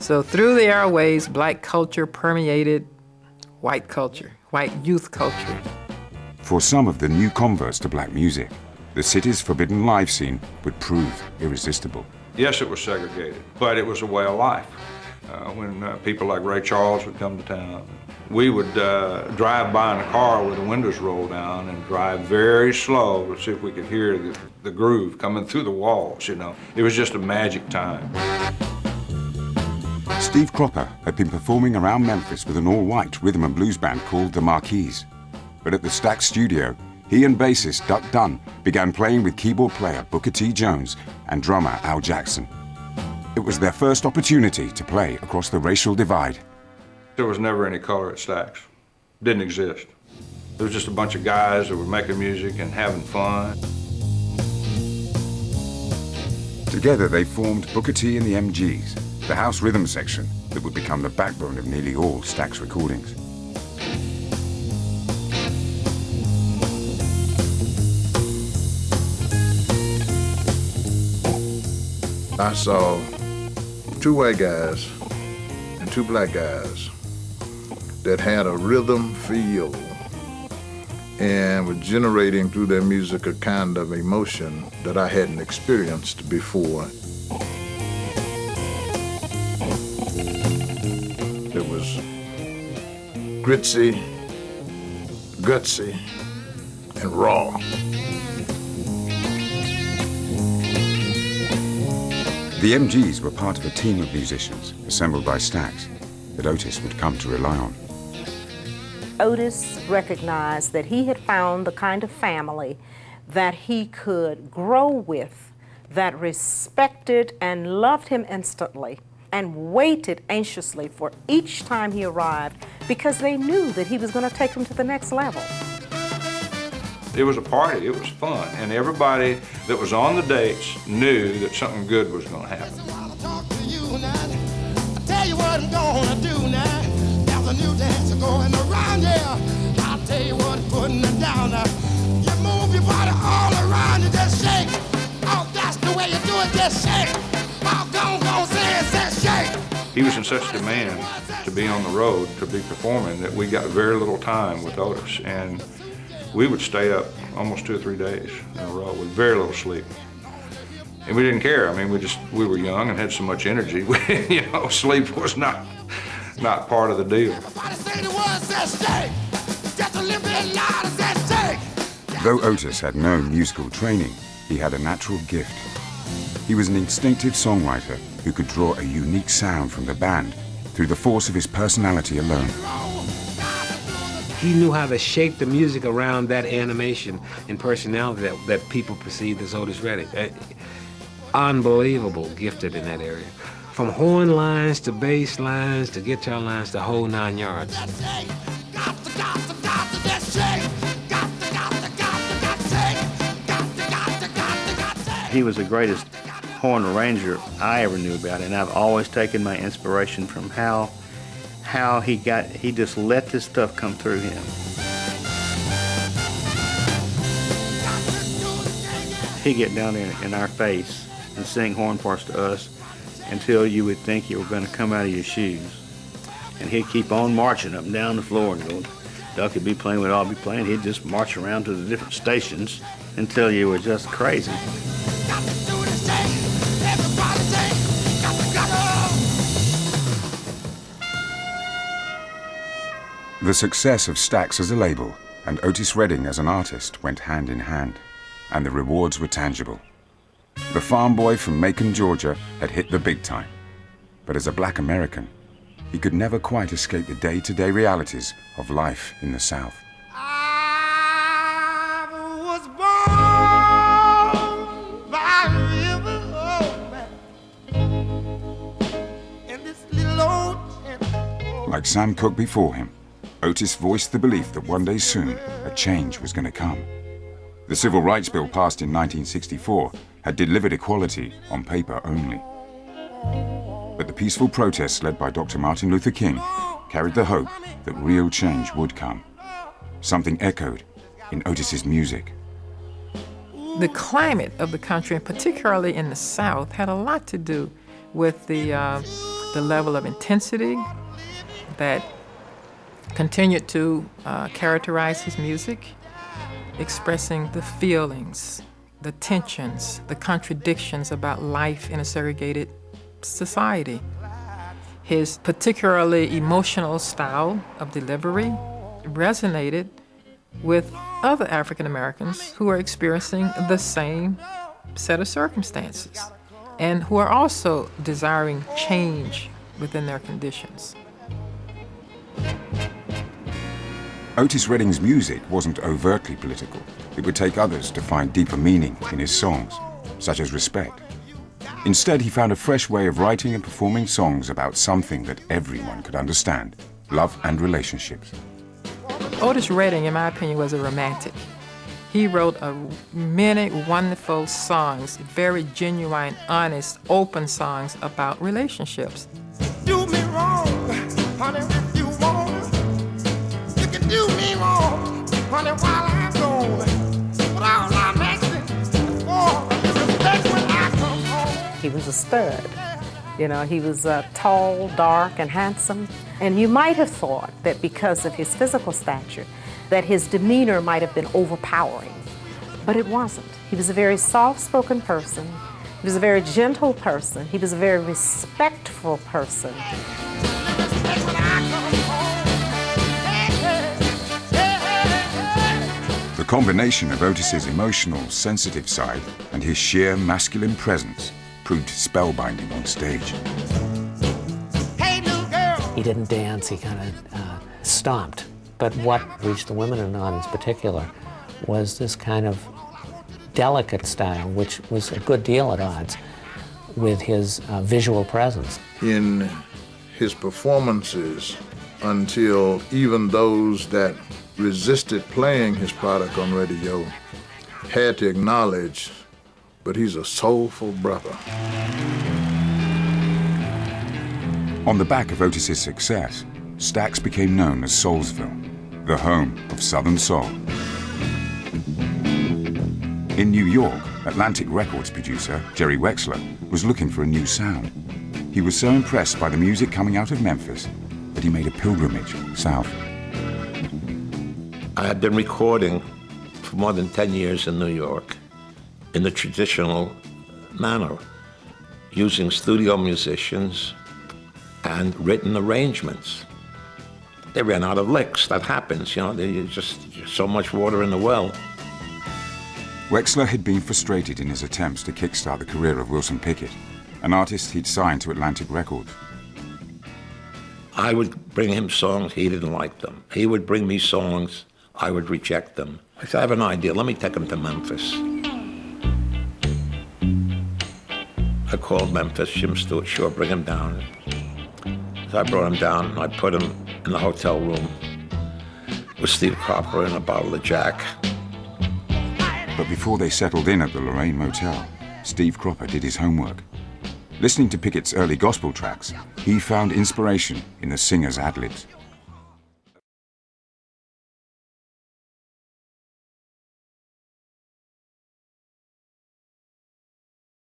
So through the airways, black culture permeated white culture, white youth culture. For some of the new converts to black music, the city's forbidden live scene would prove irresistible. Yes, it was segregated, but it was a way of life. When people like Ray Charles would come to town, we would drive by in a car with the windows rolled down and drive very slow to see if we could hear the groove coming through the walls, you know. It was just a magic time. Steve Cropper had been performing around Memphis with an all-white rhythm and blues band called the Marquis. But at the Stax studio, he and bassist Duck Dunn began playing with keyboard player Booker T. Jones and drummer Al Jackson. It was their first opportunity to play across the racial divide. There was never any color at Stax. Didn't exist. There was just a bunch of guys that were making music and having fun. Together they formed Booker T and the MGs, the house rhythm section that would become the backbone of nearly all Stax recordings. I saw two white guys and two black guys that had a rhythm feel and were generating through their music a kind of emotion that I hadn't experienced before. It was gritty, gutsy, and raw. The MGs were part of a team of musicians assembled by Stax that Otis would come to rely on. Otis recognized that he had found the kind of family that he could grow with, that respected and loved him instantly, and waited anxiously for each time he arrived because they knew that he was going to take them to the next level. It was a party, it was fun, and everybody that was on the dates knew that something good was going to happen. I'll talk to you now. I'll tell you what I'm gonna do now. There's a new dance going around here. I'll tell you what, putting it down now. You move your body all around, you just shake. Oh, that's the way you do it, just shake. Oh, go, say, shake. He was in such demand to be on the road, to be performing, that we got very little time with Otis, and we would stay up almost 2 or 3 days in a row with very little sleep. And we didn't care. I mean, we were young and had so much energy. You know, sleep was not part of the deal. Though Otis had no musical training, he had a natural gift. He was an instinctive songwriter who could draw a unique sound from the band through the force of his personality alone. He knew how to shape the music around that animation and personality that people perceived as Otis Redding. Unbelievable, gifted in that area. From horn lines to bass lines to guitar lines, the whole 9 yards. He was the greatest horn arranger I ever knew about, and I've always taken my inspiration from how he just let this stuff come through him. He'd get down there in our face and sing horn parts to us until you would think you were going to come out of your shoes. And he'd keep on marching up and down the floor and go, Duck would be playing, we'd all be playing. He'd just march around to the different stations until you were just crazy. The success of Stax as a label and Otis Redding as an artist went hand in hand, and the rewards were tangible. The farm boy from Macon, Georgia had hit the big time, but as a black American, he could never quite escape the day-to-day realities of life in the South. I was born by a river, in this little old town. Like Sam Cooke before him, Otis voiced the belief that one day soon a change was going to come. The Civil Rights Bill passed in 1964 had delivered equality on paper only. But the peaceful protests led by Dr. Martin Luther King carried the hope that real change would come. Something echoed in Otis's music. The climate of the country, and particularly in the South, had a lot to do with the the level of intensity that continued to characterize his music, expressing the feelings, the tensions, the contradictions about life in a segregated society. His particularly emotional style of delivery resonated with other African Americans who are experiencing the same set of circumstances and who are also desiring change within their conditions. Otis Redding's music wasn't overtly political. It would take others to find deeper meaning in his songs, such as respect. Instead, he found a fresh way of writing and performing songs about something that everyone could understand: love and relationships. Otis Redding, in my opinion, was a romantic. He wrote many wonderful songs, very genuine, honest, open songs about relationships. Do me wrong, honey, if you want. You can do me wrong, honey, while I'm gone. But all I'm asking for is respect when I come home. He was a stud. You know, he was tall, dark, and handsome. And you might have thought that because of his physical stature, that his demeanor might have been overpowering. But it wasn't. He was a very soft-spoken person. He was a very gentle person. He was a very respectful person. Respect when I come home. Hey. The combination of Otis's emotional, sensitive side and his sheer masculine presence proved spellbinding on stage. Hey, little girl. He didn't dance, he kind of stomped. But what reached the women in the audience in particular was this kind of delicate style, which was a good deal at odds with his visual presence. In his performances, until even those that resisted playing his product on radio had to acknowledge, but he's a soulful brother. On the back of Otis's success, Stax became known as Soulsville, the home of Southern soul. In New York, Atlantic Records producer Jerry Wexler was looking for a new sound. He was so impressed by the music coming out of Memphis that he made a pilgrimage south. I had been recording for more than 10 years in New York in the traditional manner, using studio musicians and written arrangements. They ran out of licks. That happens, you know, there's just so much water in the well. Wexler had been frustrated in his attempts to kickstart the career of Wilson Pickett, an artist he'd signed to Atlantic Records. I would bring him songs, he didn't like them. He would bring me songs, I would reject them. I said, I have an idea, let me take him to Memphis. I called Memphis, Jim Stewart, sure, bring him down. So I brought him down and I put him in the hotel room with Steve Cropper and a bottle of Jack. But before they settled in at the Lorraine Motel, Steve Cropper did his homework. Listening to Pickett's early gospel tracks, he found inspiration in the singer's ad-libs.